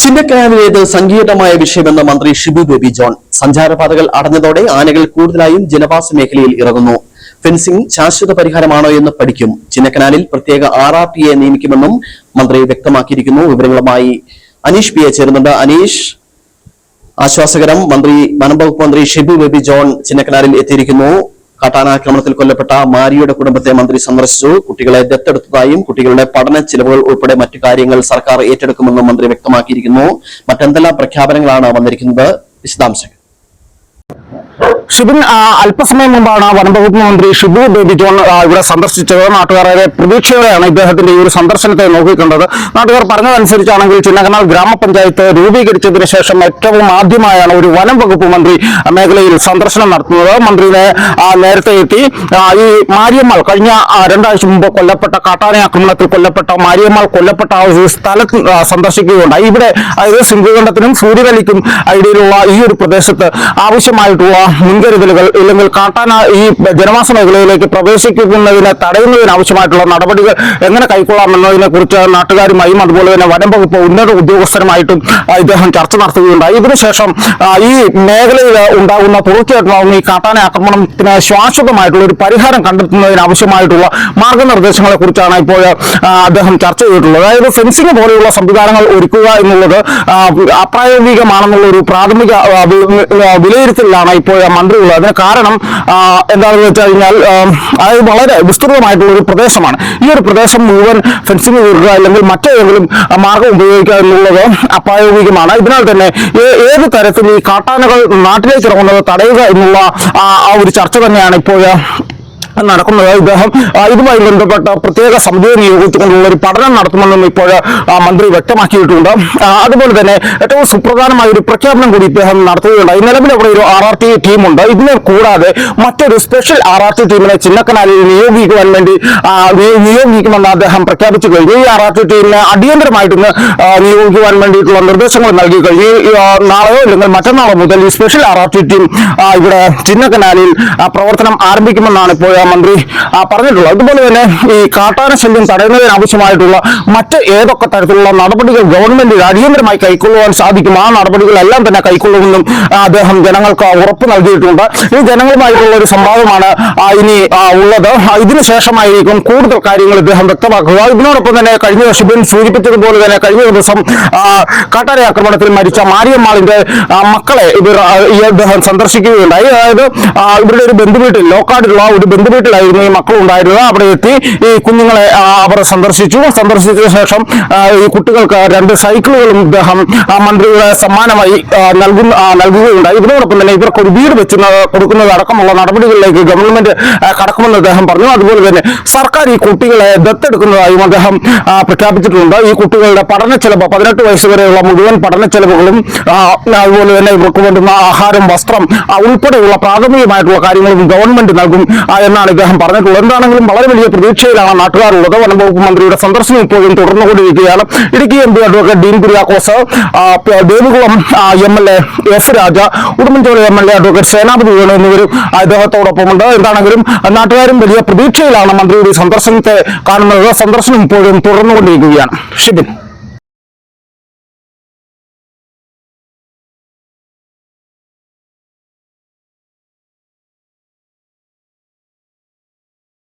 ചിന്നക്കനാലിലേത് സങ്കീർണമായ വിഷയമെന്ന് മന്ത്രി Shibu baby John. സഞ്ചാരപാതകൾ അടഞ്ഞതോടെ ആനകൾ കൂടുതലായും ജനവാസ മേഖലയിൽ ഇറങ്ങുന്നു. ഫെൻസിംഗ് ശാശ്വത പരിഹാരമാണോ എന്ന് പഠിക്കും. ചിന്നക്കനാലിൽ പ്രത്യേക RRTയെ നിയമിക്കുമെന്നും മന്ത്രി വ്യക്തമാക്കിയിരിക്കുന്നു. വിവരങ്ങളുമായി അനീഷ് പി ചേരുന്നുണ്ട്. അനീഷ്, ആശ്വാസകരം. വനംവകുപ്പ് മന്ത്രി ഷിബു ബേബി ജോൺ ചിന്നക്കനാലിൽ എത്തിയിരിക്കുന്നു. കാട്ടാനാക്രമണത്തിൽ കൊല്ലപ്പെട്ട മാരിയുടെ കുടുംബത്തെ മന്ത്രി സന്ദർശിച്ചു. കുട്ടികളെ ദത്തെടുത്തതായും കുട്ടികളുടെ പഠന ചിലവുകൾ ഉൾപ്പെടെ മറ്റു കാര്യങ്ങൾ സർക്കാർ ഏറ്റെടുക്കുമെന്നും മന്ത്രി വ്യക്തമാക്കിയിരിക്കുന്നു. മറ്റെന്തെല്ലാം പ്രഖ്യാപനങ്ങളാണ് വന്നിരിക്കുന്നത്? വിശദാംശങ്ങൾ. ഷിബിൻ, അല്പസമയം മുമ്പാണ് വനംവകുപ്പ് മന്ത്രി ഷിബു ബേബി ജോൺ ഇവിടെ സന്ദർശിച്ചത്. നാട്ടുകാരെ പ്രതീക്ഷയോടെയാണ് ഇദ്ദേഹത്തിന്റെ ഈ ഒരു സന്ദർശനത്തെ നോക്കിക്കണ്ടത്. നാട്ടുകാർ പറഞ്ഞതനുസരിച്ചാണെങ്കിൽ ചിന്നക്കനാൽ ഗ്രാമപഞ്ചായത്ത് രൂപീകരിച്ചതിന് ശേഷം ഏറ്റവും ആദ്യമായാണ് ഒരു വനം വകുപ്പ് മന്ത്രി മേഖലയിൽ സന്ദർശനം നടത്തുന്നത്. മന്ത്രിയെ നേരത്തെ എത്തി ഈ മാരിയമ്മാൾ കഴിഞ്ഞ 2 ആഴ്ച മുമ്പ് കൊല്ലപ്പെട്ട കാട്ടാന ആക്രമണത്തിൽ കൊല്ലപ്പെട്ട മാരിയമ്മാൾ കൊല്ലപ്പെട്ട സ്ഥലത്ത് സന്ദർശിക്കുകയുണ്ടായി. ഇവിടെ അതായത് സിംഗുകണ്ഠത്തിനും സൂര്യവലിക്കും ഇടയിലുള്ള ഈ ഒരു പ്രദേശത്ത് ആവശ്യമായിട്ടുള്ള മുൻകരുതലുകൾ ഇല്ലെങ്കിൽ കാട്ടാന ഈ ജനവാസ മേഖലയിലേക്ക് പ്രവേശിക്കുന്നതിനെ തടയുന്നതിന് ആവശ്യമായിട്ടുള്ള നടപടികൾ എങ്ങനെ കൈക്കൊള്ളാമെന്നതിനെ കുറിച്ച് നാട്ടുകാരുമായും അതുപോലെ തന്നെ വനം വകുപ്പ് ഉന്നത ഉദ്യോഗസ്ഥരുമായിട്ടും ഇദ്ദേഹം ചർച്ച നടത്തുകയുണ്ടായി. ഇതിനുശേഷം ഈ മേഖലയിൽ ഉണ്ടാകുന്ന തുടർച്ചയായിട്ടുള്ള ഈ കാട്ടാന ആക്രമണത്തിന് ശാശ്വതമായിട്ടുള്ള ഒരു പരിഹാരം കണ്ടെത്തുന്നതിന് ആവശ്യമായിട്ടുള്ള മാർഗനിർദ്ദേശങ്ങളെ കുറിച്ചാണ് ഇപ്പോൾ അദ്ദേഹം ചർച്ച ചെയ്തിട്ടുള്ളത്. അതായത് ഫെൻസിംഗ് പോലെയുള്ള സംവിധാനങ്ങൾ ഒരുക്കുക എന്നുള്ളത് അപ്രായോഗികമാണെന്നുള്ള ഒരു പ്രാഥമിക വിലയിരുത്തലിലാണ് ഇപ്പോൾ മന്ത്രിയുള്ളത്. അതിന് കാരണം എന്താണെന്ന് വെച്ച് കഴിഞ്ഞാൽ അതായത് വളരെ വിസ്തൃതമായിട്ടുള്ള ഒരു പ്രദേശമാണ്. ഈ ഒരു പ്രദേശം മുഴുവൻ ഫെൻസിംഗ് തീർക്കുക അല്ലെങ്കിൽ മറ്റേതെങ്കിലും മാർഗം ഉപയോഗിക്കുക എന്നുള്ളത് അപ്രായോഗികമാണ്. ഇതിനാൽ തന്നെ ഏത് തരത്തിൽ ഈ കാട്ടാനകൾ നാട്ടിലേക്ക് ഇറങ്ങുന്നത് തടയുക എന്നുള്ള ആ ഒരു ചർച്ച തന്നെയാണ് ഇപ്പോൾ നടക്കുന്നത്. ഇദ്ദേഹം ഇതുമായി ബന്ധപ്പെട്ട പ്രത്യേക സമിതിയെ നിയോഗിച്ചുകൊണ്ടുള്ള ഒരു പഠനം നടത്തുമെന്നും ഇപ്പോൾ മന്ത്രി വ്യക്തമാക്കിയിട്ടുണ്ട്. അതുപോലെ തന്നെ ഏറ്റവും സുപ്രധാനമായ ഒരു പ്രഖ്യാപനം കൂടി ഇദ്ദേഹം നടത്തുകയുണ്ടായി. നിലവിൽ അവിടെ ഒരു RRT ടീമുണ്ട്. ഇതിനെ കൂടാതെ മറ്റൊരു സ്പെഷ്യൽ RRT ടീമിനെ ചിന്നക്കനാലിൽ നിയോഗിക്കുമെന്ന് അദ്ദേഹം പ്രഖ്യാപിച്ചു കഴിഞ്ഞു. ഈ RRT ടീമിനെ അടിയന്തരമായിട്ടൊന്ന് നിയോഗിക്കുവാൻ വേണ്ടിയിട്ടുള്ള നിർദ്ദേശങ്ങൾ നൽകി കഴിഞ്ഞു. നാളെയോ അല്ലെങ്കിൽ മറ്റന്നാളോ മുതൽ ഈ സ്പെഷ്യൽ RRT ടീം ഇവിടെ ചിന്നക്കനാലിൽ പ്രവർത്തനം ആരംഭിക്കുമെന്നാണ് ഇപ്പോൾ മന്ത്രി പറഞ്ഞിട്ടുള്ളത്. അതുപോലെ തന്നെ ഈ കാട്ടാന ശല്യം തടയുന്നതിന് ആവശ്യമായിട്ടുള്ള മറ്റ് ഏതൊക്കെ തരത്തിലുള്ള നടപടികൾ ഗവൺമെന്റ് അടിയന്തരമായി കൈക്കൊള്ളുവാൻ സാധിക്കും ആ നടപടികളെല്ലാം തന്നെ കൈക്കൊള്ളുമെന്നും അദ്ദേഹം ജനങ്ങൾക്ക് ഉറപ്പ് നൽകിയിട്ടുണ്ട്. ഈ ജനങ്ങളുമായിട്ടുള്ള ഒരു സംവാദമാണ് ഇനി ഉള്ളത്. ഇതിനുശേഷമായിരിക്കും കൂടുതൽ കാര്യങ്ങൾ ഇദ്ദേഹം വ്യക്തമാക്കുക. ഇതിനോടൊപ്പം തന്നെ കഴിഞ്ഞ ഷിബിൻ സൂചിപ്പിച്ചതുപോലെ തന്നെ കഴിഞ്ഞ ദിവസം കാട്ടാന ആക്രമണത്തിൽ മരിച്ച മാരിയമ്മാളിന്റെ മക്കളെ ഇദ്ദേഹം സന്ദർശിക്കുകയുണ്ടായി. അതായത് ഇവരുടെ ഒരു ബന്ധുവീട്ടിൽ ലോക്കാടിലുള്ള ഒരു ബന്ധുവീട്ടിലായിരുന്നു ഈ മക്കൾ ഉണ്ടായിരുന്നത്. അവിടെ എത്തി ഈ കുഞ്ഞുങ്ങളെ അവർ സന്ദർശിച്ച ശേഷം ഈ കുട്ടികൾക്ക് 2 സൈക്കിളുകളും ഇദ്ദേഹം മന്ത്രിയുടെ സമ്മാനമായി നൽകുകയുണ്ടായി. ഇതിനോടൊപ്പം തന്നെ ഇവർക്ക് ഒരു വീട് വെച്ച് കൊടുക്കുന്നത് അടക്കമുള്ള നടപടികളിലേക്ക് ഗവൺമെന്റ് കടക്കുമെന്ന് അദ്ദേഹം പറഞ്ഞു. അതുപോലെ തന്നെ സർക്കാർ ഈ കുട്ടികളെ ദത്തെടുക്കുന്നതായും അദ്ദേഹം പ്രഖ്യാപിച്ചിട്ടുണ്ട്. ഈ കുട്ടികളുടെ പഠന ചെലവ് 18 വയസ്സ് വരെയുള്ള മുഴുവൻ പഠന ചെലവുകളും അതുപോലെ തന്നെ ഇവർക്ക് വേണ്ടുന്ന ആഹാരം, വസ്ത്രം ഉൾപ്പെടെയുള്ള പ്രാഥമികമായിട്ടുള്ള കാര്യങ്ങളും ഗവൺമെന്റ് നൽകും എന്നാണ് ഇദ്ദേഹം പറഞ്ഞിട്ടുള്ളത്. എന്താണെങ്കിലും വളരെ വലിയ പ്രതീക്ഷയിലാണ് നാട്ടുകാരുള്ളത്. വനംവകുപ്പ് മന്ത്രിയുടെ സന്ദർശനം ഇപ്പോഴും തുടർന്നുകൊണ്ടിരിക്കുകയാണ്. Idukki MP advocate Dean Kuriakose, Devikulam MLA F Raja, Udumbanchola MLA advocate Senapathi Venu എന്നിവരും അദ്ദേഹത്തോടൊപ്പമുണ്ട്. എന്താണെങ്കിലും നാട്ടുകാരും വലിയ പ്രതീക്ഷയിലാണ് മന്ത്രിയുടെ സന്ദർശനത്തെ കാണുന്നത്. സന്ദർശനം ഇപ്പോഴും തുടർന്നുകൊണ്ടിരിക്കുകയാണ്. ഷിബിൻ.